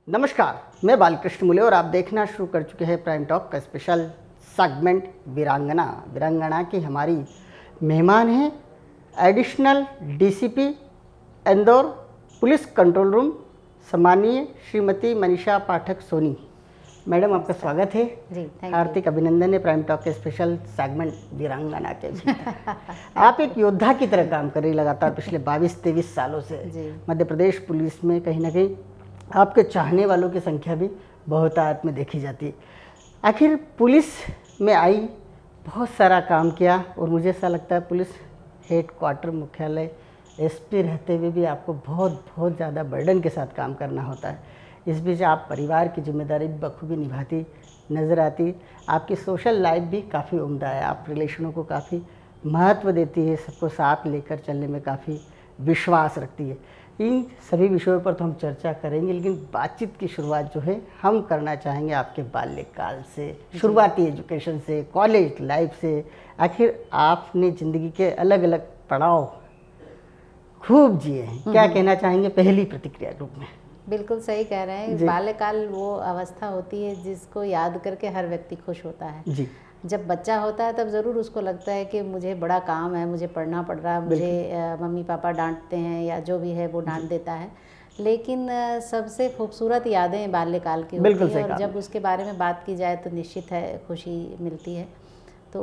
नमस्कार, मैं बालकृष्ण मुले और आप देखना शुरू कर चुके हैं प्राइम टॉक का स्पेशल सेगमेंट वीरांगना। वीरांगना की हमारी मेहमान हैं additional DCP Indore police control room सम्मानीय श्रीमती मनीषा पाठक सोनी। मैडम, आपका स्वागत है जी। थैंक हार्दिक अभिनंदन है प्राइम टॉक के स्पेशल सेगमेंट वीरांगना के आप एक योद्धा की तरह काम कर रही लगातार पिछले 22-23 सालों से जी। मध्य प्रदेश पुलिस में कहीं ना कहीं आपके चाहने वालों की संख्या भी बहुतायत में देखी जाती है। आखिर पुलिस में आई, बहुत सारा काम किया और मुझे ऐसा लगता है पुलिस हेड क्वार्टर मुख्यालय एसपी रहते हुए भी आपको बहुत ज़्यादा बर्डन के साथ काम करना होता है। इस बीच आप परिवार की जिम्मेदारी बखूबी निभाती नज़र आती। आपकी सोशल लाइफ भी काफ़ी उम्दा है, आप रिलेशनों को काफ़ी महत्व देती है, सबको साथ लेकर चलने में काफ़ी विश्वास रखती है। इन सभी विषयों पर तो हम चर्चा करेंगे, लेकिन बातचीत की शुरुआत जो है हम करना चाहेंगे आपके बाल्यकाल से, शुरुआती एजुकेशन से, कॉलेज लाइफ से। आखिर आपने ज़िंदगी के अलग अलग पड़ाव खूब जिए हैं, क्या कहना चाहेंगे पहली प्रतिक्रिया रूप में? बिल्कुल सही कह रहे हैं। बाल्यकाल वो अवस्था होती है जिसको याद करके हर व्यक्ति खुश होता है जी। जब बच्चा होता है तब ज़रूर उसको लगता है कि मुझे बड़ा काम है, मुझे पढ़ना पड़ रहा है, मुझे मम्मी पापा डांटते हैं या जो भी है वो डांट देता है। लेकिन सबसे खूबसूरत यादें बाल्यकाल की होती हैं और जब उसके बारे में बात की जाए तो निश्चित है खुशी मिलती है। तो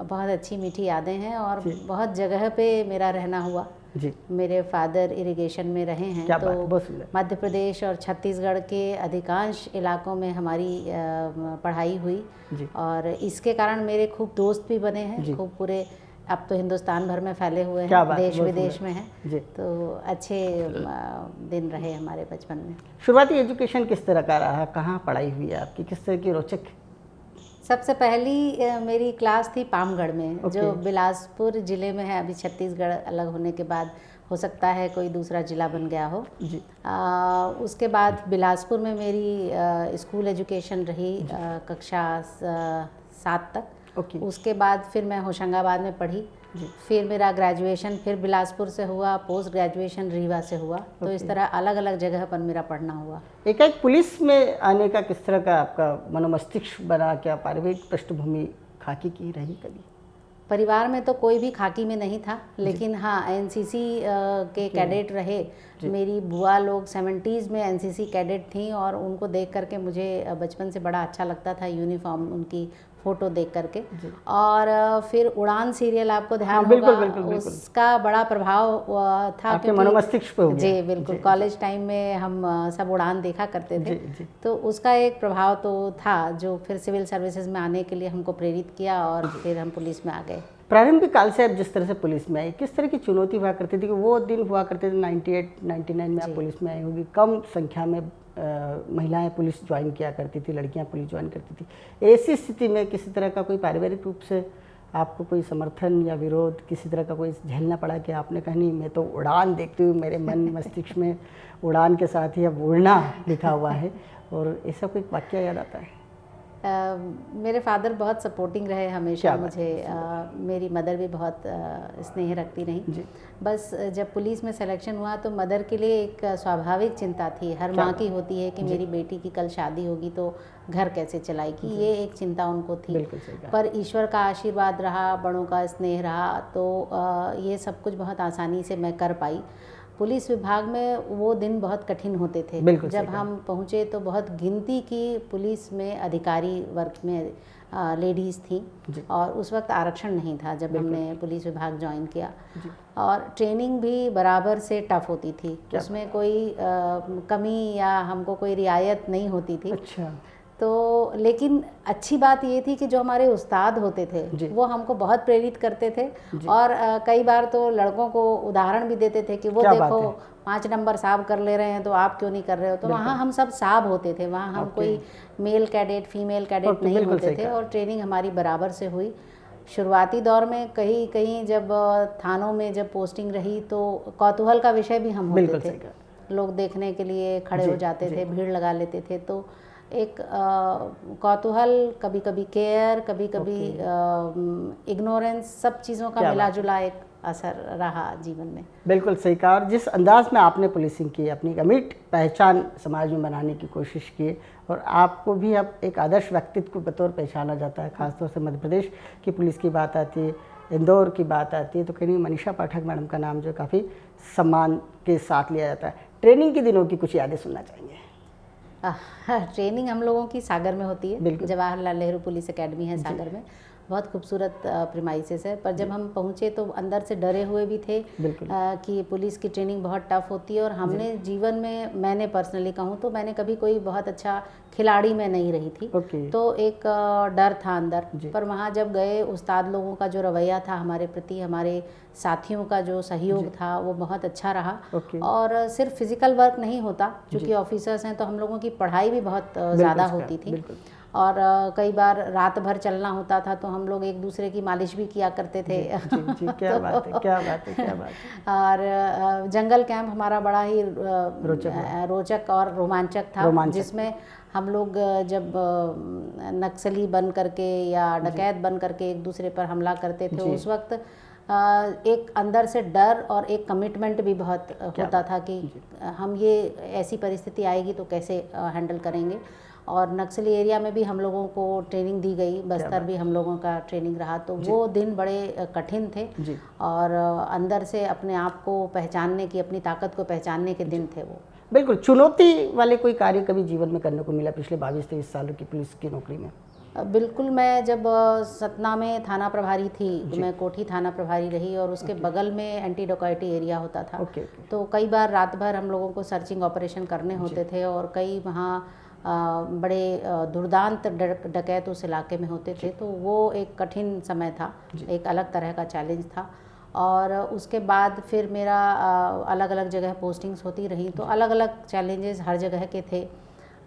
बहुत अच्छी मीठी यादें हैं और बहुत जगह पे मेरा रहना हुआ जी। मेरे फादर इरिगेशन में रहे हैं, तो मध्य प्रदेश और छत्तीसगढ़ के अधिकांश इलाकों में हमारी पढ़ाई हुई और इसके कारण मेरे खूब दोस्त भी बने हैं, खूब पूरे अब तो हिंदुस्तान भर में फैले हुए हैं, देश विदेश में हैं। तो अच्छे दिन रहे हमारे बचपन में। शुरुआती एजुकेशन किस तरह का रहा, कहाँ पढ़ाई हुई है आपकी, किस तरह की रोचक? सबसे पहली मेरी क्लास थी पामगढ़ में, जो बिलासपुर ज़िले में है। अभी छत्तीसगढ़ अलग होने के बाद हो सकता है कोई दूसरा ज़िला बन गया हो जी। उसके बाद बिलासपुर में मेरी स्कूल एजुकेशन रही कक्षा 7 तक। उसके बाद फिर मैं होशंगाबाद में पढ़ी। फिर मेरा ग्रेजुएशन फिर बिलासपुर से हुआ, पोस्ट ग्रेजुएशन रीवा से हुआ। तो इस तरह अलग अलग जगह पर मेरा पढ़ना हुआ। एक पुलिस में आने का किस तरह का आपका मनोमस्तिष्क बना? क्या पारिवारिक पृष्ठभूमि खाकी की रही कभी? परिवार में तो कोई भी खाकी में नहीं था, लेकिन हाँ एनसीसी के कैडेट रहे। मेरी बुआ लोग 70s में एनसीसी कैडेट थी और उनको देख करके मुझे बचपन से बड़ा अच्छा लगता था, यूनिफॉर्म उनकी फ़ोटो देख करके। और फिर उड़ान सीरियल आपको ध्यान होगा, उसका बड़ा प्रभाव था आपके मनोमस्तिष्क पे हो गया। जी बिल्कुल। कॉलेज टाइम में हम सब उड़ान देखा करते थे। तो उसका एक प्रभाव तो था जो फिर सिविल सर्विसेज में आने के लिए हमको प्रेरित किया और फिर हम पुलिस में आ गए। प्रारंभिक काल से आप जिस तरह से पुलिस में आई, किस तरह की चुनौती हुआ करती थी? कि वो दिन हुआ करते थे 98-99 में आप पुलिस में आई होगी, कम संख्या में महिलाएं पुलिस ज्वाइन किया करती थी, लड़कियां पुलिस ज्वाइन करती थी। ऐसी स्थिति में किसी तरह का कोई पारिवारिक रूप से आपको कोई समर्थन या विरोध, किसी तरह का कोई झेलना पड़ा कि आपने कहा नहीं मैं तो उड़ान देखती हूँ, मेरे मन मस्तिष्क में उड़ान के साथ ही अब उड़ना लिखा हुआ है, और ऐसा कोई वाक्य याद आता है? मेरे फादर बहुत सपोर्टिंग रहे हमेशा मुझे। मेरी मदर भी बहुत स्नेह रखती रही। बस जब पुलिस में सिलेक्शन हुआ तो मदर के लिए एक स्वाभाविक चिंता थी, हर माँ की होती है कि मेरी बेटी की कल शादी होगी तो घर कैसे चलाएगी, ये एक चिंता उनको थी। पर ईश्वर का आशीर्वाद रहा, बड़ों का स्नेह रहा, तो ये सब कुछ बहुत आसानी से मैं कर पाई। पुलिस विभाग में वो दिन बहुत कठिन होते थे। जब हम पहुँचे तो बहुत गिनती की पुलिस में अधिकारी वर्ग में लेडीज़ थी और उस वक्त आरक्षण नहीं था जब हमने पुलिस विभाग ज्वाइन किया। और ट्रेनिंग भी बराबर से टफ होती थी, उसमें कोई कमी या हमको कोई रियायत नहीं होती थी। अच्छा। तो लेकिन अच्छी बात ये थी कि जो हमारे उस्ताद होते थे वो हमको बहुत प्रेरित करते थे और कई बार तो लड़कों को उदाहरण भी देते थे कि वो देखो 5 नंबर साहब कर ले रहे हैं तो आप क्यों नहीं कर रहे हो। तो वहाँ हम सब साहब होते थे, वहाँ हम कोई मेल कैडेट फीमेल कैडेट नहीं होते थे और ट्रेनिंग हमारी बराबर से हुई। शुरुआती दौर में कहीं कहीं जब थानों में जब पोस्टिंग रही तो कौतूहल का विषय भी हम होते थे। लोग देखने के लिए खड़े हो जाते थे, भीड़ लगा लेते थे। तो एक कौतूहल, कभी कभी केयर, कभी कभी इग्नोरेंस, सब चीज़ों का मिला जुला एक असर रहा जीवन में। बिल्कुल सही कहा। और जिस अंदाज में आपने पुलिसिंग की, अपनी एक अमिट पहचान समाज में बनाने की कोशिश की, और आपको भी अब एक आदर्श व्यक्तित्व के बतौर पहचाना जाता है। खासतौर से मध्य प्रदेश की पुलिस की बात आती है, इंदौर की बात आती है, तो कहीं मनीषा पाठक मैडम का नाम जो काफ़ी सम्मान के साथ लिया जाता है। ट्रेनिंग के दिनों की कुछ यादें सुनना चाहेंगे? ट्रेनिंग हम लोगों की सागर में होती है, जवाहरलाल नेहरू पुलिस एकेडमी है सागर में। बहुत खूबसूरत प्रीमाइसेस है, पर जब हम पहुँचे तो अंदर से डरे हुए भी थे कि पुलिस की ट्रेनिंग बहुत टफ होती है। और हमने जीवन में, मैंने पर्सनली कहूँ तो मैंने कभी कोई बहुत अच्छा खिलाड़ी में नहीं रही थी, तो एक डर था अंदर। पर वहाँ जब गए, उस्ताद लोगों का जो रवैया था हमारे प्रति, हमारे साथियों का जो सहयोग था, वो बहुत अच्छा रहा। और सिर्फ फिजिकल वर्क नहीं होता, क्योंकि ऑफिसर्स हैं तो हम लोगों की पढ़ाई भी बहुत ज़्यादा होती थी। और कई बार रात भर चलना होता था, तो हम लोग एक दूसरे की मालिश भी किया करते थे। जी, क्या बात है, क्या बात है, क्या बात है। और जंगल कैंप हमारा बड़ा ही रोचक और रोमांचक था, जिसमें हम लोग जब नक्सली बन करके या डकैत बन करके एक दूसरे पर हमला करते थे, उस वक्त एक अंदर से डर और एक कमिटमेंट भी बहुत होता था कि हम ये ऐसी परिस्थिति आएगी तो कैसे हैंडल करेंगे। और नक्सली एरिया में भी हम लोगों को ट्रेनिंग दी गई, बस्तर भी हम लोगों का ट्रेनिंग रहा, तो वो दिन बड़े कठिन थे। और अंदर से अपने आप को पहचानने की, अपनी ताकत को पहचानने के दिन थे वो। बिल्कुल। चुनौती वाले कोई कार्य कभी जीवन में करने को मिला पिछले 22-23 सालों की पुलिस की नौकरी में? बिल्कुल। मैं जब सतना में थाना प्रभारी थी, तो मैं कोठी थाना प्रभारी रही, और उसके बगल में एंटी डकैती एरिया होता था। तो कई बार रात भर हम लोगों को सर्चिंग ऑपरेशन करने होते थे, और कई वहाँ बड़े दुर्दांत डकैत उस इलाके में होते थे, तो वो एक कठिन समय था, एक अलग तरह का चैलेंज था। और उसके बाद फिर मेरा अलग अलग जगह पोस्टिंग्स होती रही, तो अलग अलग चैलेंजेस हर जगह के थे।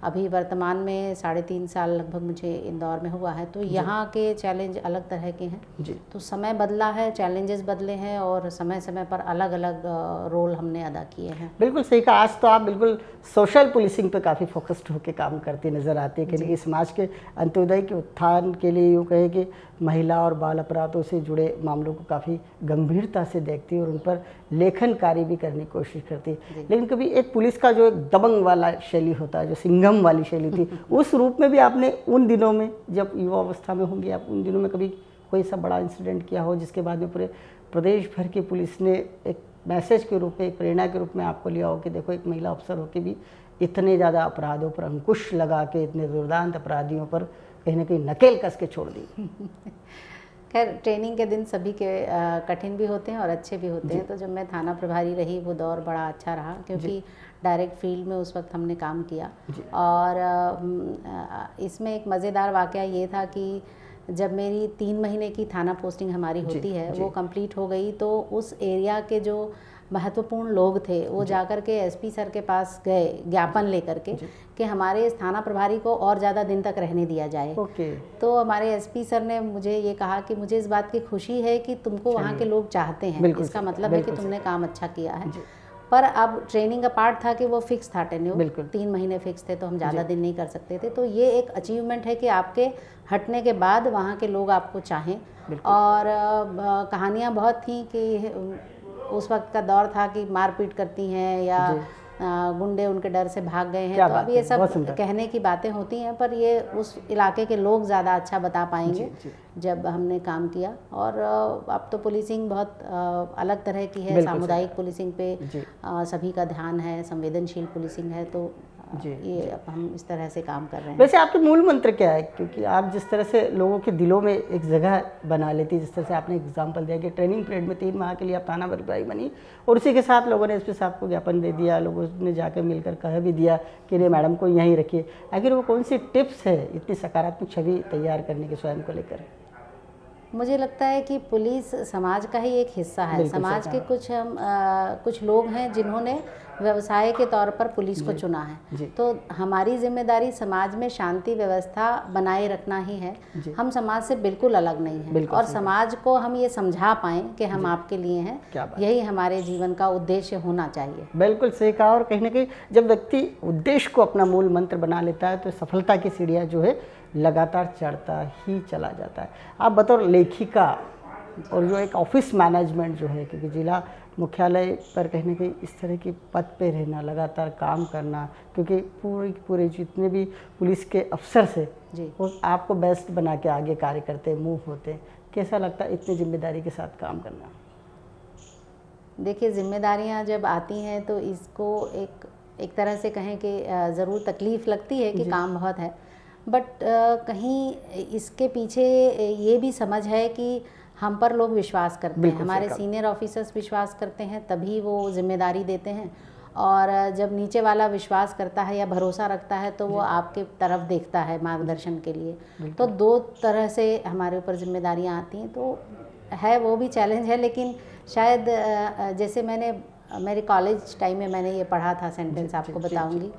अभी वर्तमान में 3.5 साल लगभग मुझे इंदौर में हुआ है, तो यहाँ के चैलेंज अलग तरह के हैं। तो समय बदला है, चैलेंजेस बदले हैं, और समय समय पर अलग अलग रोल हमने अदा किए हैं। बिल्कुल सही कहा। आज तो आप बिल्कुल सोशल पुलिसिंग पे काफ़ी फोकस्ड होकर काम करती नज़र आती है, कि समाज के अंत्योदय के उत्थान के लिए यूँ कहे कि महिला और बाल अपराधों से जुड़े मामलों को काफ़ी गंभीरता से देखती है और उन पर लेखन कार्य भी करने की कोशिश करती है। लेकिन कभी एक पुलिस का जो एक दबंग वाला शैली होता है, जो सिंघम वाली शैली थी, उस रूप में भी आपने उन दिनों में, जब युवा अवस्था में होंगे आप, उन दिनों में कभी कोई सा बड़ा इंसिडेंट किया हो जिसके बाद में पूरे प्रदेश भर की पुलिस ने एक मैसेज के रूप में, एक प्रेरणा के रूप में आपको लिया हो कि देखो एक महिला अफसर होकर भी इतने ज़्यादा अपराधों पर अंकुश लगा के, इतने दुर्दांत अपराधियों पर कहीं ना कहीं नकेल कस के छोड़ दी? खैर, ट्रेनिंग के दिन सभी के कठिन भी होते हैं और अच्छे भी होते हैं। तो जब मैं थाना प्रभारी रही, वो दौर बड़ा अच्छा रहा, क्योंकि डायरेक्ट फील्ड में उस वक्त हमने काम किया। और इसमें एक मज़ेदार वाक़या ये था कि जब मेरी 3 महीने की थाना पोस्टिंग हमारी होती है, वो कंप्लीट हो गई, तो उस एरिया के जो महत्वपूर्ण लोग थे, वो जाकर के एसपी सर के पास गए ज्ञापन लेकर के कि हमारे इस थाना प्रभारी को और ज़्यादा दिन तक रहने दिया जाए। तो हमारे एसपी सर ने मुझे ये कहा कि मुझे इस बात की खुशी है कि तुमको वहाँ के लोग चाहते हैं, इसका मतलब है कि तुमने काम अच्छा किया है। पर अब ट्रेनिंग का पार्ट था कि वो फिक्स था टेन्योर, 3 महीने फिक्स थे, तो हम ज़्यादा दिन नहीं कर सकते थे। तो ये एक अचीवमेंट है कि आपके हटने के बाद वहाँ के लोग आपको चाहें। और कहानियाँ बहुत थी कि उस वक्त का दौर था कि मारपीट करती हैं या गुंडे उनके डर से भाग गए हैं, तो अब ये सब कहने की बातें होती हैं, पर ये उस इलाके के लोग ज़्यादा अच्छा बता पाएंगे जब हमने काम किया। और अब तो पुलिसिंग बहुत अलग तरह की है, सामुदायिक पुलिसिंग पे सभी का ध्यान है, संवेदनशील पुलिसिंग है, तो ये अब हम इस तरह से काम कर रहे हैं। वैसे आपके मूल मंत्र क्या है? क्योंकि आप जिस तरह से लोगों के दिलों में एक जगह बना लेती, जिस तरह से आपने एग्जांपल दिया कि ट्रेनिंग पीरियड में 3 माह के लिए आप थाना प्रभारी बनी, और उसी के साथ लोगों ने एसपी साहब को ज्ञापन दे दिया, लोगों ने जाकर मिलकर कह भी दिया कि ये मैडम को यहीं रखिए। आखिर वो कौन सी टिप्स है इतनी सकारात्मक छवि तैयार करने की स्वयं को लेकर? मुझे लगता है कि पुलिस समाज का ही एक हिस्सा है। समाज के कुछ लोग हैं जिन्होंने व्यवसाय के तौर पर पुलिस को चुना है, तो हमारी जिम्मेदारी समाज में शांति व्यवस्था बनाए रखना ही है। हम समाज से बिल्कुल अलग नहीं हैं, और समाज को हम ये समझा पाएँ कि हम आपके लिए हैं, यही हमारे जीवन का उद्देश्य होना चाहिए। बिल्कुल सही कहा। और कहीं ना कहीं जब व्यक्ति उद्देश्य को अपना मूल मंत्र बना लेता है, तो सफलता की सीढ़ियाँ जो है लगातार चढ़ता ही चला जाता है। आप बतौर लेखिका और जो एक ऑफिस मैनेजमेंट जो है, क्योंकि जिला मुख्यालय पर कहीं ना कहीं इस तरह की पद पे रहना, लगातार काम करना, क्योंकि पूरे जितने भी पुलिस के अफसर से वो आपको बेस्ट बना के आगे कार्य करते, मूव होते, कैसा लगता है इतनी जिम्मेदारी के साथ काम करना? देखिए, जिम्मेदारियां जब आती हैं तो इसको एक तरह से कहें कि ज़रूर तकलीफ़ लगती है कि काम बहुत है, बट कहीं इसके पीछे ये भी समझ है कि हम पर लोग विश्वास करते हैं, हमारे सीनियर ऑफिसर्स विश्वास करते हैं, तभी वो जिम्मेदारी देते हैं। और जब नीचे वाला विश्वास करता है या भरोसा रखता है तो वो आपके तरफ देखता है मार्गदर्शन के लिए। तो दो तरह से हमारे ऊपर जिम्मेदारियां आती हैं, तो है वो भी चैलेंज है। लेकिन शायद जैसे मेरे कॉलेज टाइम में मैंने ये पढ़ा था सेंटेंस, आपको बताऊंगी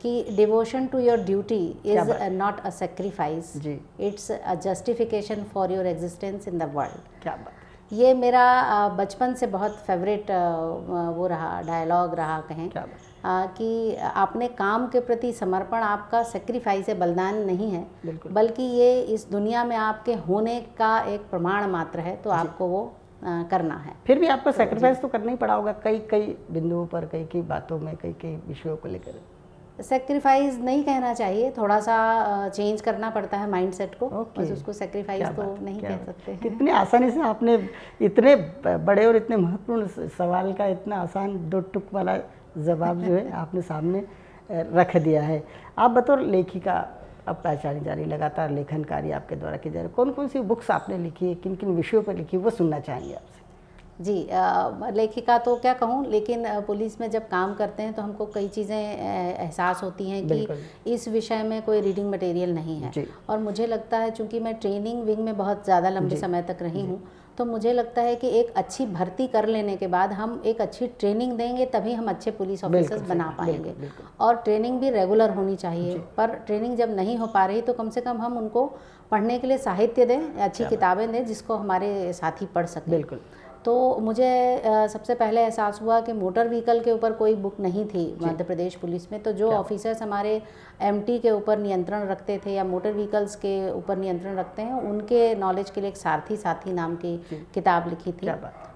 कि devotion to your duty is not a sacrifice, it's a justification for your existence in the world. क्या बात! ये मेरा बचपन से बहुत फेवरेट वो रहा, डायलॉग रहा कहें, कि आपने काम के प्रति समर्पण आपका सेक्रीफाइस है, बलिदान नहीं है, बल्कि ये इस दुनिया में आपके होने का एक प्रमाण मात्र है, तो आपको वो करना है। फिर भी आपको सेक्रीफाइस तो करना ही पड़ा होगा कई बिंदुओं पर, कई बातों में, कई विषयों को लेकर। सेक्रीफाइस नहीं कहना चाहिए, थोड़ा सा चेंज करना पड़ता है माइंडसेट को, बस उसको सेक्रीफाइस तो नहीं कह सकते। कितनी आसानी से आपने इतने बड़े और इतने महत्वपूर्ण सवाल का इतना आसान 2 टुक वाला जवाब जो है आपने सामने रख दिया है। आप बतौर लेखिका अब पहचानी जा रही, लगातार लेखन कार्य आपके द्वारा किया जा रहा है, कौन कौन सी बुक्स आपने लिखी है, किन किन विषयों पर लिखी, वो सुनना चाहेंगे आपसे? जी, लेखिका तो क्या कहूँ, लेकिन पुलिस में जब काम करते हैं तो हमको कई चीज़ें एहसास होती हैं कि इस विषय में कोई रीडिंग मटेरियल नहीं है। और मुझे लगता है, चूँकि मैं ट्रेनिंग विंग में बहुत ज़्यादा लंबे समय तक रही हूँ, तो मुझे लगता है कि एक अच्छी भर्ती कर लेने के बाद हम एक अच्छी ट्रेनिंग देंगे, तभी हम अच्छे पुलिस ऑफिसर्स बना पाएंगे। और ट्रेनिंग भी रेगुलर होनी चाहिए, पर ट्रेनिंग जब नहीं हो पा रही तो कम से कम हम उनको पढ़ने के लिए साहित्य दें, अच्छी किताबें दें जिसको हमारे साथी पढ़ सकें। बिल्कुल। तो मुझे सबसे पहले एहसास हुआ कि मोटर व्हीकल के ऊपर कोई बुक नहीं थी मध्य प्रदेश पुलिस में। तो जो ऑफिसर्स हमारे एमटी के ऊपर नियंत्रण रखते थे या मोटर व्हीकल्स के ऊपर नियंत्रण रखते हैं, उनके नॉलेज के लिए एक साथी नाम की किताब लिखी थी।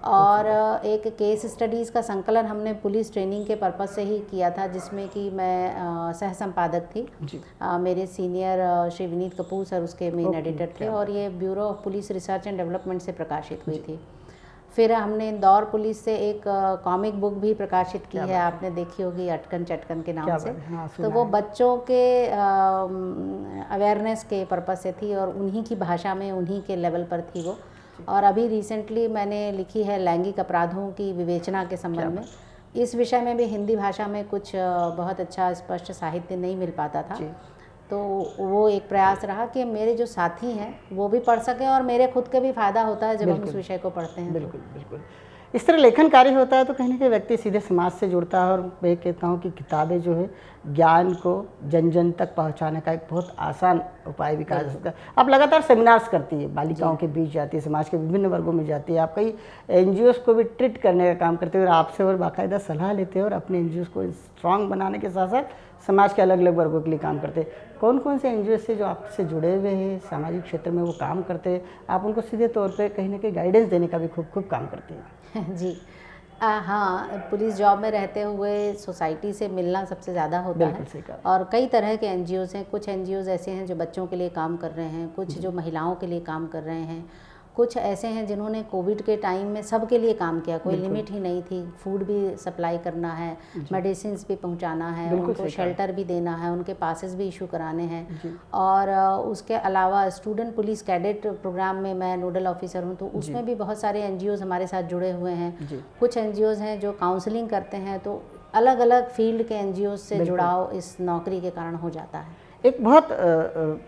और एक केस स्टडीज़ का संकलन हमने पुलिस ट्रेनिंग के पर्पज़ से ही किया था, जिसमें कि मैं सह संपादक थी। मेरे सीनियर श्री विनीत कपूर सर उसके मेन एडिटर थे, और ये bureau of police research and development से प्रकाशित हुई थी। फिर हमने इंदौर पुलिस से एक कॉमिक बुक भी प्रकाशित की है, आपने देखी होगी, अटकन चटकन के नाम से। तो वो बच्चों के अवेयरनेस के पर्पस से थी और उन्हीं की भाषा में, उन्हीं के लेवल पर थी वो। और अभी रिसेंटली मैंने लिखी है लैंगिक अपराधों की विवेचना के संबंध में। इस विषय में भी हिंदी भाषा में कुछ बहुत अच्छा स्पष्ट साहित्य नहीं मिल पाता था, तो वो एक प्रयास रहा कि मेरे जो साथी हैं वो भी पढ़ सकें, और मेरे खुद के भी फ़ायदा होता है जब हम उस विषय को पढ़ते हैं। बिल्कुल बिल्कुल। इस तरह लेखन कार्य होता है तो कहीं ना कहीं व्यक्ति सीधे समाज से जुड़ता है, और मैं कहता हूँ कि किताबें जो है ज्ञान को जन जन तक पहुँचाने का एक बहुत आसान उपाय भी कहा जा सकता है। आप लगातार सेमिनार्स करती है, बालिकाओं के बीच जाती है, समाज के विभिन्न वर्गों में जाती है, आप कई NGOs को भी ट्रीट करने का काम करते हैं, और आपसे और बाकायदा सलाह लेते हैं, और अपने NGOs को स्ट्रॉन्ग बनाने के साथ साथ समाज के अलग अलग वर्गों के लिए काम करते हैं। कौन कौन से NGOs से जो आपसे जुड़े हुए हैं, सामाजिक क्षेत्र में वो काम करते हैं, आप उनको सीधे तौर पे कहीं ना कहीं गाइडेंस देने का भी खूब काम करते हैं? जी हाँ, पुलिस जॉब में रहते हुए सोसाइटी से मिलना सबसे ज़्यादा होता है, और कई तरह के NGOs हैं। कुछ NGOs ऐसे हैं जो बच्चों के लिए काम कर रहे हैं, कुछ जो महिलाओं के लिए काम कर रहे हैं, कुछ ऐसे हैं जिन्होंने कोविड के टाइम में सबके लिए काम किया, कोई लिमिट ही नहीं थी। फूड भी सप्लाई करना है, मेडिसिन भी पहुंचाना है, उनको शेल्टर भी देना है, उनके पासेस भी इशू कराने हैं। और उसके अलावा स्टूडेंट पुलिस कैडेट प्रोग्राम में मैं नोडल ऑफिसर हूं, तो उसमें भी बहुत सारे NGOs हमारे साथ जुड़े हुए हैं। कुछ NGOs हैं जो काउंसलिंग करते हैं, तो अलग अलग फील्ड के NGOs से जुड़ाव इस नौकरी के कारण हो जाता है। एक बहुत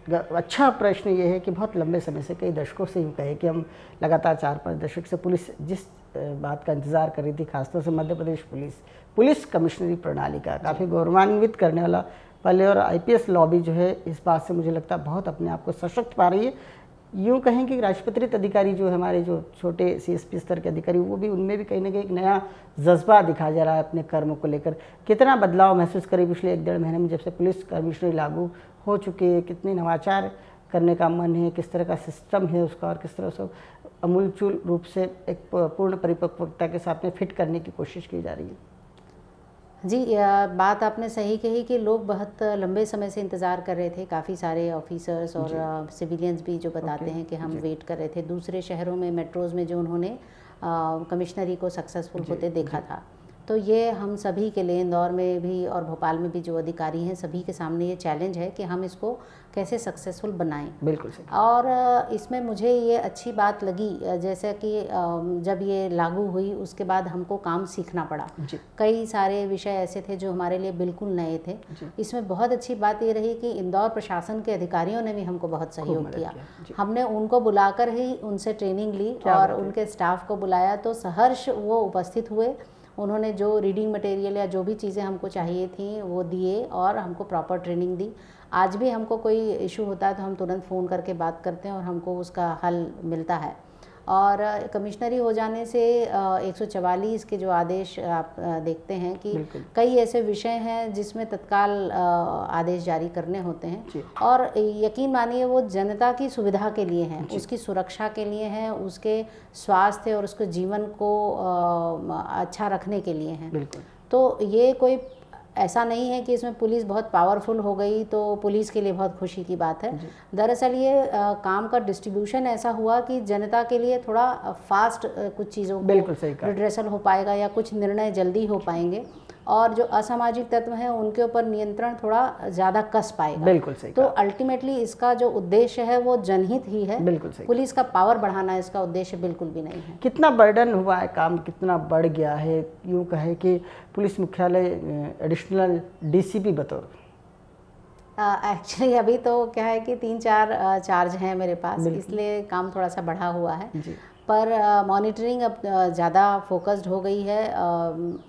अच्छा प्रश्न ये है कि बहुत लंबे समय से, कई दशकों से यूँ कहे कि हम लगातार 4-5 दशक से पुलिस जिस बात का इंतज़ार कर रही थी, खासतौर से मध्य प्रदेश पुलिस कमिश्नरी प्रणाली का काफ़ी गौरवान्वित करने वाला पहले, और IPS लॉबी जो है इस बात से मुझे लगता है बहुत अपने आप को सशक्त पा रही है। यूँ कहें कि राष्ट्रपति अधिकारी जो हमारे जो छोटे CSP स्तर के अधिकारी, वो भी, उनमें भी कहीं ना कहीं एक नया जज्बा दिखा जा रहा है अपने कर्मों को लेकर। कितना बदलाव महसूस करें पिछले 1-1.5 महीने में जब से पुलिस कमिश्नरी लागू हो चुकी है, कितने नवाचार करने का मन है, किस तरह का सिस्टम है उसका, और किस तरह से अमूलचूल रूप से एक पूर्ण परिपक्वता के साथ में फिट करने की कोशिश की जा रही है? जी, बात आपने सही कही कि लोग बहुत लंबे समय से इंतज़ार कर रहे थे। काफ़ी सारे ऑफिसर्स और सिविलियंस भी जो बताते हैं कि हम वेट कर रहे थे। दूसरे शहरों में, मेट्रोज़ में जो उन्होंने कमिश्नरी को सक्सेसफुल होते देखा था, तो ये हम सभी के लिए, इंदौर में भी और भोपाल में भी जो अधिकारी हैं, सभी के सामने ये चैलेंज है कि हम इसको कैसे सक्सेसफुल बनाएं। बिल्कुल सही। और इसमें मुझे ये अच्छी बात लगी, जैसे कि जब ये लागू हुई उसके बाद हमको काम सीखना पड़ा। कई सारे विषय ऐसे थे जो हमारे लिए बिल्कुल नए थे। इसमें बहुत अच्छी बात ये रही कि इंदौर प्रशासन के अधिकारियों ने भी हमको बहुत सहयोग किया। हमने उनको बुलाकर ही उनसे ट्रेनिंग ली और उनके स्टाफ को बुलाया, तो सहर्ष वो उपस्थित हुए। उन्होंने जो रीडिंग मटेरियल या जो भी चीज़ें हमको चाहिए थी वो दिए और हमको प्रॉपर ट्रेनिंग दी। आज भी हमको कोई इशू होता है तो हम तुरंत फ़ोन करके बात करते हैं और हमको उसका हल मिलता है। और कमिश्नरी हो जाने से 144 के जो आदेश आप देखते हैं कि कई ऐसे विषय हैं जिसमें तत्काल आदेश जारी करने होते हैं, और यकीन मानिए वो जनता की सुविधा के लिए हैं, उसकी सुरक्षा के लिए हैं, उसके स्वास्थ्य और उसके जीवन को अच्छा रखने के लिए हैं। तो ये कोई ऐसा नहीं है कि इसमें पुलिस बहुत पावरफुल हो गई तो पुलिस के लिए बहुत खुशी की बात है। दरअसल ये काम का डिस्ट्रीब्यूशन ऐसा हुआ कि जनता के लिए थोड़ा फास्ट कुछ चीज़ों को रिड्रेसल हो पाएगा या कुछ निर्णय जल्दी हो पाएंगे, और जो असामाजिक तत्व हैं उनके ऊपर नियंत्रण थोड़ा ज़्यादा कस पाएगा। बिल्कुल सही। तो अल्टीमेटली इसका जो उद्देश्य है वो जनहित ही है। बिल्कुल सही। पुलिस का पावर बढ़ाना इसका उद्देश्य बिल्कुल भी नहीं है। कितना बर्डन हुआ है, काम कितना बढ़ गया है, यूँ कहे कि पुलिस मुख्यालय एडिशनल डीसीपी बतौर? एक्चुअली अभी तो क्या है कि 3-4 चार्ज हैं मेरे पास, इसलिए काम थोड़ा सा बढ़ा हुआ है। पर मॉनिटरिंग अब ज़्यादा फोकस्ड हो गई है।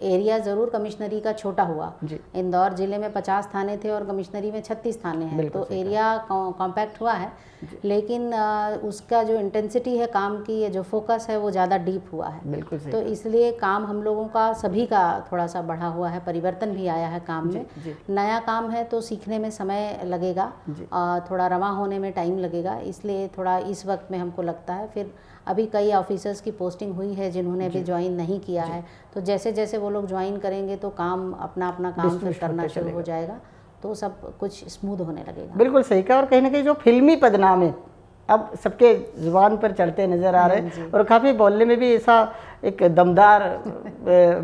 एरिया ज़रूर कमिश्नरी का छोटा हुआ। इंदौर ज़िले में 50 थाने थे और कमिश्नरी में 36 थाने हैं, तो एरिया कॉम्पैक्ट हुआ है, लेकिन उसका जो इंटेंसिटी है काम की, या जो फोकस है वो ज़्यादा डीप हुआ है। तो इसलिए काम हम लोगों का सभी का थोड़ा सा बढ़ा हुआ है, परिवर्तन भी आया है काम में। नया काम है तो सीखने में समय लगेगा, थोड़ा रवा होने में टाइम लगेगा, इसलिए थोड़ा इस वक्त में हमको लगता है। फिर अभी कई ऑफिसर्स की पोस्टिंग हुई है जिन्होंने भी ज्वाइन नहीं किया है, तो जैसे जैसे वो लोग ज्वाइन करेंगे तो काम अपना काम फिर करना शुरू हो जाएगा, तो सब कुछ स्मूथ होने लगेगा। बिल्कुल सही कहा। और कहीं ना कहीं जो फिल्मी पदनाम है अब सबके जुबान पर चढ़ते नज़र आ रहे हैं, और काफ़ी बोलने में भी ऐसा एक दमदार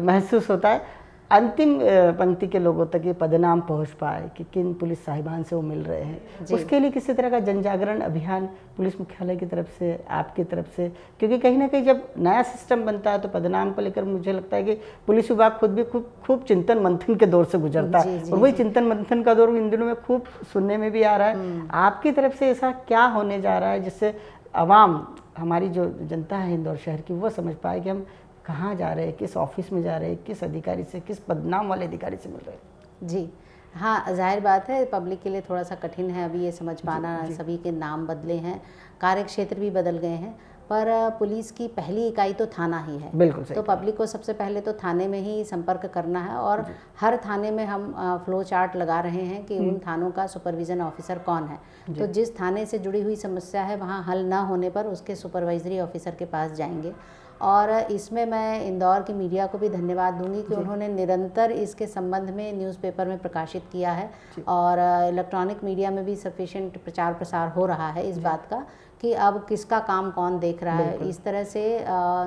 महसूस होता है। अंतिम पंक्ति के लोगों तक ये पदनाम पहुंच पाए कि किन पुलिस साहिबान से वो मिल रहे हैं, उसके लिए किसी तरह का जनजागरण अभियान पुलिस मुख्यालय की तरफ से, आपकी तरफ से? क्योंकि कहीं ना कहीं जब नया सिस्टम बनता है तो पदनाम को लेकर मुझे लगता है कि पुलिस विभाग खुद भी खूब चिंतन मंथन के दौर से गुजरता है, और वही चिंतन मंथन का दौर इन दिनों में खूब सुनने में भी आ रहा है। आपकी तरफ से ऐसा क्या होने जा रहा है जिससे आवाम, हमारी जो जनता है इंदौर शहर की, वो समझ पाए कि हम कहाँ जा रहे हैं, किस ऑफिस में जा रहे हैं, किस अधिकारी से, किस पदनाम वाले अधिकारी से मिल रहे हैं? जी हाँ, जाहिर बात है पब्लिक के लिए थोड़ा सा कठिन है अभी ये समझ पाना। सभी के नाम बदले हैं, कार्य क्षेत्र भी बदल गए हैं, पर पुलिस की पहली इकाई तो थाना ही है। बिल्कुल सही। तो पब्लिक को सबसे पहले तो थाने में ही संपर्क करना है, और हर थाने में हम फ्लो चार्ट लगा रहे हैं कि उन थानों का सुपरविजन ऑफिसर कौन है। तो जिस थाने से जुड़ी हुई समस्या है वहाँ हल ना होने पर उसके सुपरवाइजरी ऑफिसर के पास जाएंगे। और इसमें मैं इंदौर की मीडिया को भी धन्यवाद दूंगी कि उन्होंने निरंतर इसके संबंध में न्यूज़पेपर में प्रकाशित किया है, और इलेक्ट्रॉनिक मीडिया में भी सफिशिएंट प्रचार प्रसार हो रहा है इस बात का कि अब किसका काम कौन देख रहा है। इस तरह से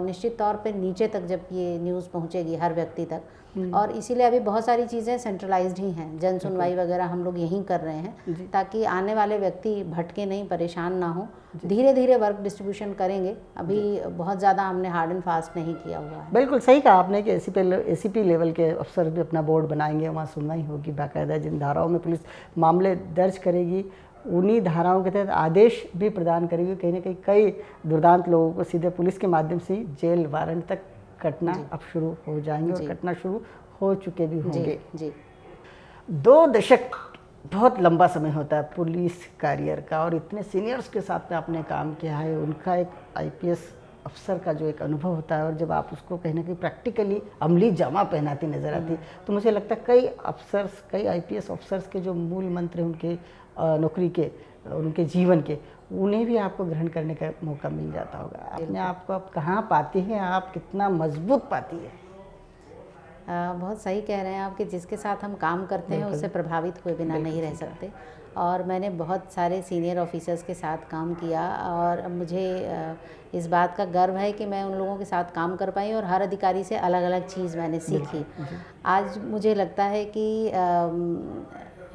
निश्चित तौर पे नीचे तक जब ये न्यूज़ पहुंचेगी हर व्यक्ति तक, और इसीलिए अभी बहुत सारी चीज़ें सेंट्रलाइज्ड ही हैं। जन सुनवाई वगैरह हम लोग यहीं कर रहे हैं ताकि आने वाले व्यक्ति भटके नहीं, परेशान ना हो। धीरे धीरे वर्क डिस्ट्रीब्यूशन करेंगे, अभी बहुत ज़्यादा हमने हार्ड एंड फास्ट नहीं किया हुआ है। बिल्कुल सही कहा आपने कि एसीपी लेवल के अफसर भी अपना बोर्ड बनाएंगे, वहाँ सुनवाई होगी बाकायदा। जिन धाराओं में पुलिस मामले दर्ज करेगी उन्हीं धाराओं के तहत आदेश भी प्रदान करेगी। कहीं ना कहीं कई दुर्दांत लोगों को सीधे पुलिस के माध्यम से जेल वारंट तक कटना अब शुरू हो जाएंगे, और कटना शुरू हो चुके भी होंगे। 2 दशक बहुत लंबा समय होता है पुलिस करियर का, और इतने सीनियर्स के साथ में आपने काम किया है, उनका एक आईपीएस अफसर का जो एक अनुभव होता है, और जब आप उसको कहीं ना कहीं प्रैक्टिकली अमली जामा पहनाती नज़र आती, तो मुझे लगता है कई आईपीएस अफसर्स के जो मूल मंत्र हैं उनके नौकरी के, उनके जीवन के, उन्हें भी आपको ग्रहण करने का मौका मिल जाता होगा। अपने आप को आप कहाँ पाती हैं, आप कितना मजबूत पाती है? बहुत सही कह रहे हैं आप कि जिसके साथ हम काम करते हैं उससे प्रभावित हुए बिना नहीं रह सकते। और मैंने बहुत सारे सीनियर ऑफिसर्स के साथ काम किया और मुझे इस बात का गर्व है कि मैं उन लोगों के साथ काम कर पाई और हर अधिकारी से अलग अलग चीज़ मैंने सीखी। आज मुझे लगता है कि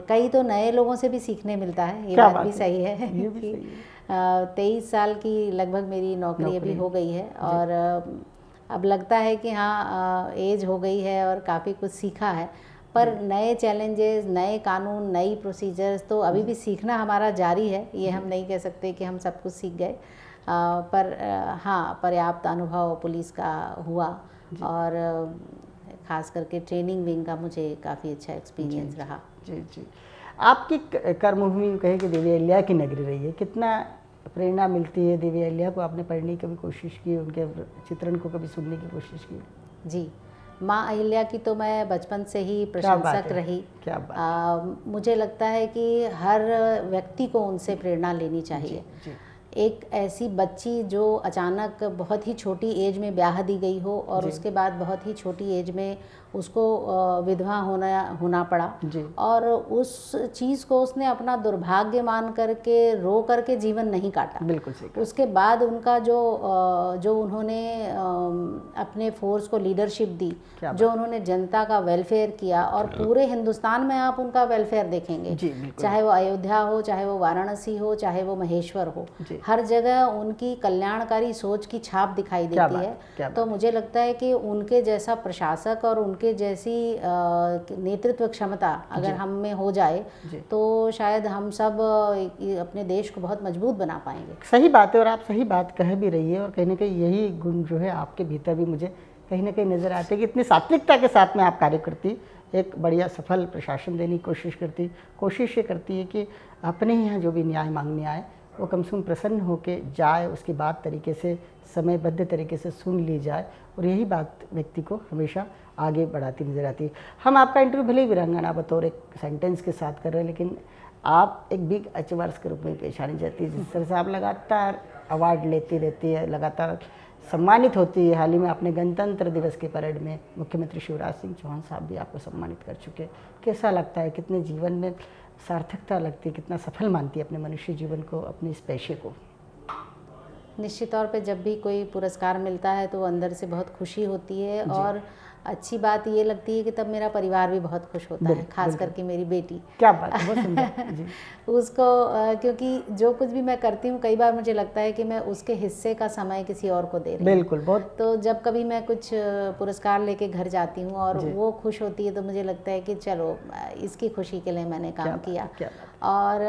कई तो नए लोगों से भी सीखने मिलता है, ये बात भी सही है कि 23 साल की लगभग मेरी नौकरी अभी हो गई है और अब लगता है कि हाँ एज हो गई है और काफ़ी कुछ सीखा है, पर नए चैलेंजेस, नए कानून, नई प्रोसीजर्स तो अभी भी सीखना हमारा जारी है। ये हम नहीं कह सकते कि हम सब कुछ सीख गए, पर हाँ पर्याप्त अनुभव पुलिस का हुआ और ख़ास करके ट्रेनिंग विंग का मुझे काफ़ी अच्छा एक्सपीरियंस रहा। जी जी। आपकी कर्मभूमि कहे कि देवी अहिल्या की नगरी रही है, कितना प्रेरणा मिलती है देवी अहिल्या को? आपने पढ़ने की कभी कोशिश की, उनके चित्रण को कभी सुनने की कोशिश की? जी, माँ अहिल्या की तो मैं बचपन से ही प्रशंसक रही। क्या बात मुझे लगता है कि हर व्यक्ति को उनसे प्रेरणा लेनी चाहिए। जी। एक ऐसी बच्ची जो अचानक बहुत ही छोटी एज में ब्याह दी गई हो और उसके बाद बहुत ही छोटी एज में उसको विधवा होना पड़ा और उस चीज़ को उसने अपना दुर्भाग्य मान करके रो करके जीवन नहीं काटा। बिल्कुल सही। उसके बाद उनका जो उन्होंने अपने फोर्स को लीडरशिप दी, जो उन्होंने जनता का वेलफेयर किया और पूरे हिंदुस्तान में आप उनका वेलफेयर देखेंगे, चाहे वो अयोध्या हो, चाहे वो वाराणसी हो, चाहे वो महेश्वर हो, हर जगह उनकी कल्याणकारी सोच की छाप दिखाई देती है। तो मुझे लगता है कि उनके जैसा प्रशासक और उनके जैसी नेतृत्व क्षमता अगर हम में हो जाए तो शायद हम सब अपने देश को बहुत मजबूत बना पाएंगे। सही बात है और आप सही बात कह भी रही है और कहीं ना कहीं यही गुण जो है आपके भीतर भी मुझे कहीं ना कहीं नज़र आते हैं कि इतनी सात्विकता के साथ में आप कार्य करती, एक बढ़िया सफल प्रशासन देने की कोशिश ये करती है कि अपने यहाँ जो भी न्याय मांगने आए वो कम से कम प्रसन्न होकर जाए, उसकी बात तरीके से समयबद्ध तरीके से सुन ली जाए और यही बात व्यक्ति को हमेशा आगे बढ़ाती नजर आती है। हम आपका इंटरव्यू भले ही वीरांगना बतौर एक सेंटेंस के साथ कर रहे हैं, लेकिन आप एक बिग अचीवर्स के रूप में पेश आनी जाती है। जिस तरह से आप लगातार अवार्ड लेती रहती है, लगातार सम्मानित होती है। हाल ही में आपने गणतंत्र दिवस के परेड में मुख्यमंत्री शिवराज सिंह चौहान साहब भी आपको सम्मानित कर चुके। कैसा लगता है, कितने जीवन में सार्थकता लगती है, कितना सफल मानती है अपने मनुष्य जीवन को, अपने इस पेशे को? निश्चित तौर पे जब भी कोई पुरस्कार मिलता है तो अंदर से बहुत खुशी होती है और अच्छी बात ये लगती है कि तब मेरा परिवार भी बहुत खुश होता है, खास करके मेरी बेटी। क्या बात है, बहुत सुंदर। जी। उसको क्योंकि जो कुछ भी मैं करती हूँ कई बार मुझे लगता है कि मैं उसके हिस्से का समय किसी और को दे रही हूँ। बिल्कुल, बहुत। तो जब कभी मैं कुछ पुरस्कार लेके घर जाती हूँ और वो खुश होती है तो मुझे लगता है कि चलो इसकी खुशी के लिए मैंने काम किया। और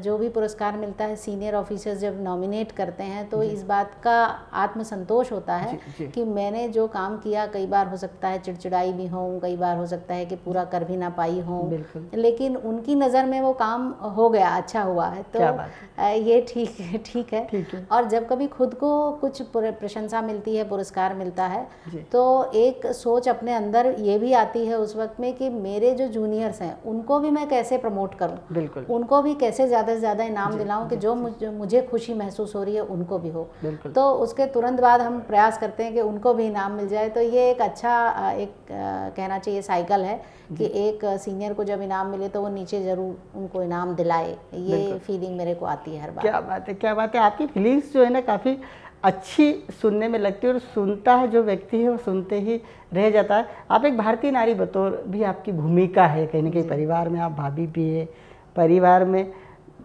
जो भी पुरस्कार मिलता है सीनियर ऑफिसर्स जब नॉमिनेट करते हैं तो इस बात का आत्मसंतोष होता है कि मैंने जो काम किया, कई बार हो सकता है चिड़चिड़ाई भी हूँ, कई बार हो सकता है कि पूरा कर भी ना पाई हूँ, लेकिन उनकी नज़र में वो काम हो गया, अच्छा हुआ है, तो ये ठीक है। और जब कभी खुद को कुछ प्रशंसा मिलती है, पुरस्कार मिलता है, तो एक सोच अपने अंदर ये भी आती है उस वक्त में कि मेरे जो जूनियर्स हैं उनको भी मैं कैसे प्रमोट करूं, उनको भी कैसे ज़्यादा से ज़्यादा इनाम दिलाऊं कि जो मुझे खुशी महसूस हो रही है उनको भी हो। तो उसके तुरंत बाद हम प्रयास करते हैं कि उनको भी इनाम मिल जाए। तो ये एक अच्छा कहना चाहिए साइकिल है कि एक सीनियर को जब इनाम मिले तो वो नीचे ज़रूर उनको इनाम दिलाए। ये फीलिंग मेरे को आती है हर बार। क्या बात है, क्या बात है। आपकी फीलिंग्स जो है ना काफ़ी अच्छी सुनने में लगती है और सुनता है जो व्यक्ति है वो सुनते ही रह जाता है। आप एक भारतीय नारी बतौर भी आपकी भूमिका है कहीं ना कहीं। परिवार में आप भाभी भी है, परिवार में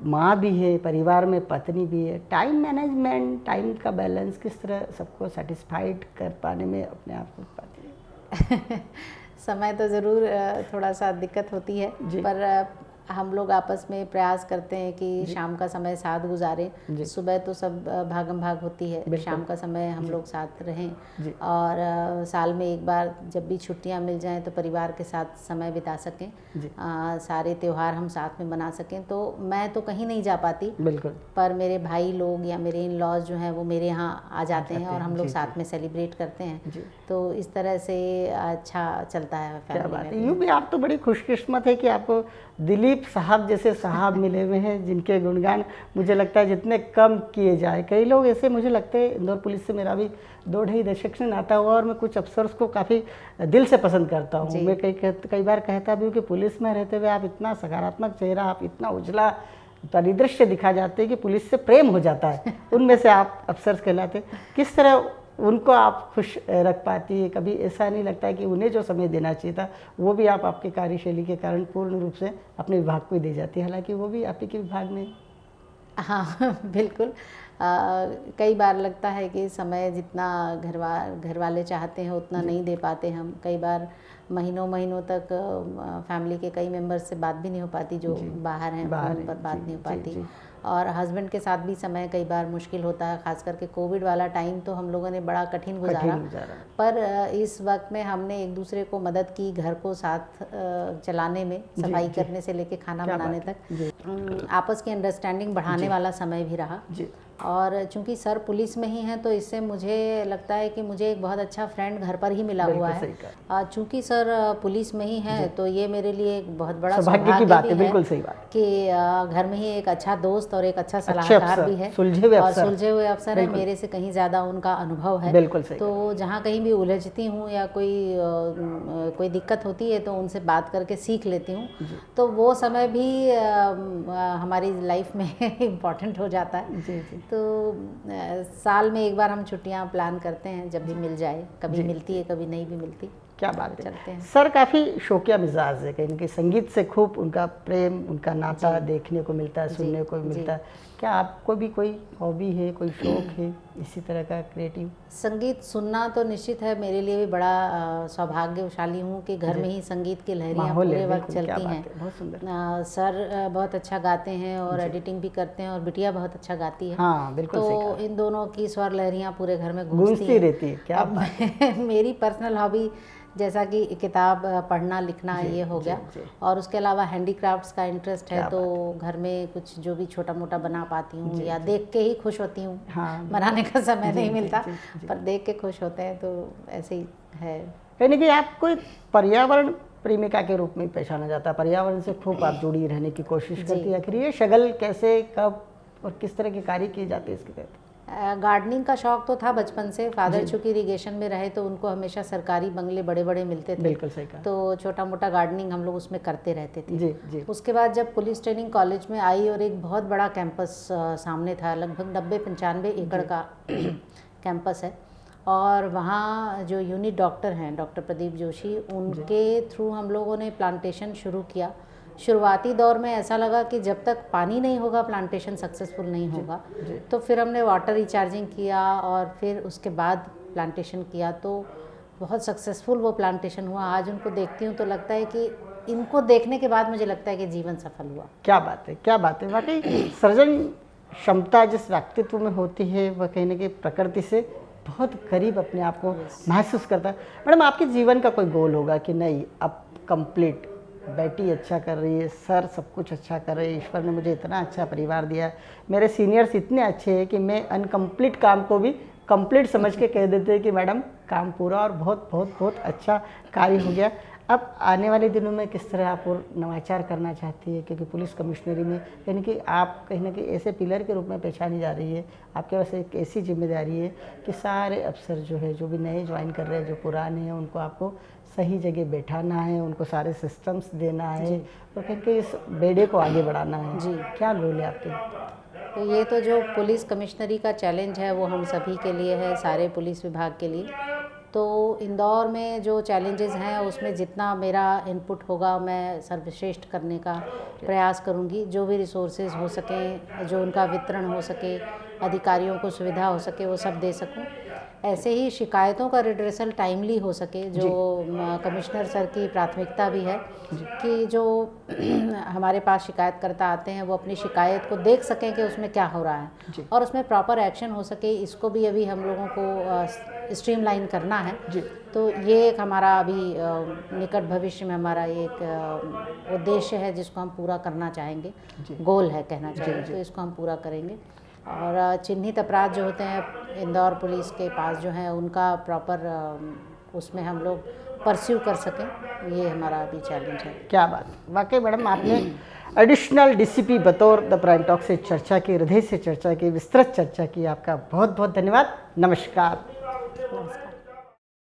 माँ भी है, परिवार में पत्नी भी है। टाइम मैनेजमेंट, टाइम का बैलेंस किस तरह सबको सेटिस्फाइड कर पाने में अपने आप को पाती है? समय तो ज़रूर थोड़ा सा दिक्कत होती है, पर हम लोग आपस में प्रयास करते हैं कि शाम का समय साथ गुजारें। सुबह तो सब भागम भाग होती है, शाम का समय हम लोग साथ रहें और साल में एक बार जब भी छुट्टियां मिल जाएं तो परिवार के साथ समय बिता सकें, सारे त्यौहार हम साथ में मना सकें। तो मैं तो कहीं नहीं जा पाती, पर मेरे भाई लोग या मेरे इन लॉज जो हैं वो मेरे यहाँ आ जाते हैं और हम लोग साथ में सेलिब्रेट करते हैं। तो इस तरह से अच्छा चलता है फैमिली में। यूँ भी आप तो बड़ी खुशकिस्मत है कि आपको दिलीप साहब जैसे साहब मिले हुए हैं जिनके गुणगान मुझे लगता है जितने कम किए जाए। कई लोग ऐसे, मुझे लगता है इंदौर पुलिस से मेरा भी 2-2.5 दशक से नाता हुआ और मैं कुछ अफसर्स को काफ़ी दिल से पसंद करता हूँ। मैं कई बार कहता भी हूँ कि पुलिस में रहते हुए आप इतना सकारात्मक चेहरा, आप इतना उजला परिदृश्य दिखा जाते हैं कि पुलिस से प्रेम हो जाता है। उनमें से आप अफसर्स कहलाते। किस तरह उनको आप खुश रख पाती है? कभी ऐसा नहीं लगता है कि उन्हें जो समय देना चाहिए था वो भी आप आपकी कार्यशैली के कारण पूर्ण रूप से अपने विभाग को ही दे जाती है, हालांकि वो भी आप ही के विभाग में? हाँ बिल्कुल। कई बार लगता है कि समय जितना घर वाले चाहते हैं उतना नहीं दे पाते हम। कई बार महीनों महीनों तक फैमिली के कई मेंबर्स से बात भी नहीं हो पाती, जो बाहर हैं फ़ोन पर बात नहीं हो पाती। और हस्बैंड के साथ भी समय कई बार मुश्किल होता है, खास करके कोविड वाला टाइम तो हम लोगों ने बड़ा कठिन गुजारा। पर इस वक्त में हमने एक दूसरे को मदद की, घर को साथ चलाने में, सफाई करने से लेके खाना बनाने तक आपस की अंडरस्टैंडिंग बढ़ाने वाला समय भी रहा। और चूंकि सर पुलिस में ही हैं तो इससे मुझे लगता है कि मुझे एक बहुत अच्छा फ्रेंड घर पर ही मिला हुआ है। चूंकि सर पुलिस में ही हैं तो ये मेरे लिए एक बहुत बड़ा सौभाग्य की बात है। बिल्कुल सही बात कि घर में ही एक अच्छा दोस्त और एक अच्छा सलाहकार भी है, और सुलझे हुए अफसर है। मेरे से कहीं ज़्यादा उनका अनुभव है। बिल्कुल सही। तो जहाँ कहीं भी उलझती हूँ या कोई दिक्कत होती है तो उनसे बात करके सीख लेती हूँ। तो वो समय भी हमारी लाइफ में इम्पॉर्टेंट हो जाता है। तो साल में एक बार हम छुट्टियां प्लान करते हैं, जब भी मिल जाए। कभी मिलती है, कभी नहीं भी मिलती। क्या बात है। चलते हैं। सर काफ़ी शौकिया मिजाज है, कहीं ना कहीं संगीत से खूब उनका प्रेम, उनका नाता देखने को मिलता है, सुनने को मिलता है। क्या आपको भी कोई हॉबी है, कोई शौक है इसी तरह का क्रिएटिव? संगीत सुनना तो निश्चित है, मेरे लिए भी बड़ा सौभाग्यशाली हूँ कि घर में ही संगीत की लहरियाँ पूरे वक्त चलती हैं। बहुत सुंदर। सर बहुत अच्छा गाते हैं और एडिटिंग भी करते हैं, और बिटिया बहुत अच्छा गाती है। हाँ, बिल्कुल। तो इन दोनों की स्वर लहरियाँ पूरे घर में गूंजती रहती है। क्या मेरी पर्सनल हॉबी जैसा कि किताब पढ़ना लिखना ये हो गया, और उसके अलावा हैंडीक्राफ्ट्स का इंटरेस्ट है। तो घर में कुछ जो भी छोटा मोटा बना पाती हूँ या देख के ही खुश होती हूँ। बनाने का समय नहीं मिलता, पर देख के खुश होते हैं, तो ऐसे ही है। यानी कि आपको एक पर्यावरण प्रेमिका के रूप में पहचाना जाता है, पर्यावरण से खूब आप जुड़ी रहने की कोशिश करती है। आखिर ये शगल कैसे, कब और किस तरह के कार्य किए जाते हैं इसके तहत? गार्डनिंग का शौक तो था बचपन से। फादर चूँकि इरिगेशन में रहे तो उनको हमेशा सरकारी बंगले बड़े बड़े मिलते थे। बिल्कुल सही कहा। तो छोटा मोटा गार्डनिंग हम लोग उसमें करते रहते थे। जी। उसके बाद जब पुलिस ट्रेनिंग कॉलेज में आई और एक बहुत बड़ा कैंपस सामने था, लगभग 90-95 एकड़ का कैंपस है, और वहाँ जो यूनिट डॉक्टर हैं, डॉक्टर प्रदीप जोशी, उनके थ्रू हम लोगों ने प्लांटेशन शुरू किया। शुरुआती दौर में ऐसा लगा कि जब तक पानी नहीं होगा प्लांटेशन सक्सेसफुल नहीं होगा। तो फिर हमने वाटर रिचार्जिंग किया और फिर उसके बाद प्लांटेशन किया, तो बहुत सक्सेसफुल वो प्लांटेशन हुआ। आज उनको देखती हूँ तो लगता है कि इनको देखने के बाद मुझे लगता है कि जीवन सफल हुआ। क्या बात है, क्या बात है। वाकई सृजन क्षमता जिस व्यक्तित्व में होती है वह कहीं ना कहीं प्रकृति से बहुत करीब अपने आप को महसूस करता है। मैडम, आपके जीवन का कोई गोल होगा कि नहीं अब कंप्लीट, बेटी अच्छा कर रही है, सर सब कुछ अच्छा कर रहे हैं, ईश्वर ने मुझे इतना अच्छा परिवार दिया है, मेरे सीनियर्स इतने अच्छे हैं कि मैं अनकम्प्लीट काम को भी कंप्लीट समझ के कह देते हैं कि मैडम काम पूरा और बहुत बहुत बहुत अच्छा कार्य हो गया। अब आने वाले दिनों में किस तरह आप और नवाचार करना चाहती है, क्योंकि पुलिस कमिश्नरी में यानी कि आप कहीं ना कहीं ऐसे पिलर के रूप में पहचानी जा रही है, आपके पास एक ऐसी जिम्मेदारी है कि सारे अफसर जो है, जो भी नए ज्वाइन कर रहे हैं, जो पुराने हैं, उनको आपको सही जगह बैठाना है, उनको सारे सिस्टम्स देना है और कहीं कहीं इस बेड़े को आगे बढ़ाना है। जी, क्या गोल है आपके? तो ये तो जो पुलिस कमिश्नरी का चैलेंज है वो हम सभी के लिए है, सारे पुलिस विभाग के लिए। तो इंदौर में जो चैलेंजेस हैं उसमें जितना मेरा इनपुट होगा मैं सर्वश्रेष्ठ करने का प्रयास करूंगी। जो भी रिसोर्सेज हो सकें, जो उनका वितरण हो सके, अधिकारियों को सुविधा हो सके, वो सब दे सकूं। ऐसे ही शिकायतों का रिड्रेसल टाइमली हो सके, जो कमिश्नर सर की प्राथमिकता भी है कि जो हमारे पास शिकायतकर्ता आते हैं वो अपनी शिकायत को देख सकें कि उसमें क्या हो रहा है और उसमें प्रॉपर एक्शन हो सके। इसको भी अभी हम लोगों को स्ट्रीमलाइन करना है। तो ये एक हमारा अभी निकट भविष्य में हमारा एक उद्देश्य है जिसको हम पूरा करना चाहेंगे, गोल है कहना चाहिए। तो इसको हम पूरा करेंगे। और चिन्हित अपराध जो होते हैं इंदौर पुलिस के पास जो हैं उनका प्रॉपर उसमें हम लोग परस्यू कर सकें, ये हमारा अभी चैलेंज है। क्या बात, वाकई मैडम आपने एडिशनल डीसीपी बतौर द प्राइम टॉक से चर्चा की, हृदय से चर्चा की, विस्तृत चर्चा की। आपका बहुत बहुत धन्यवाद। नमस्कार। नमस्कार।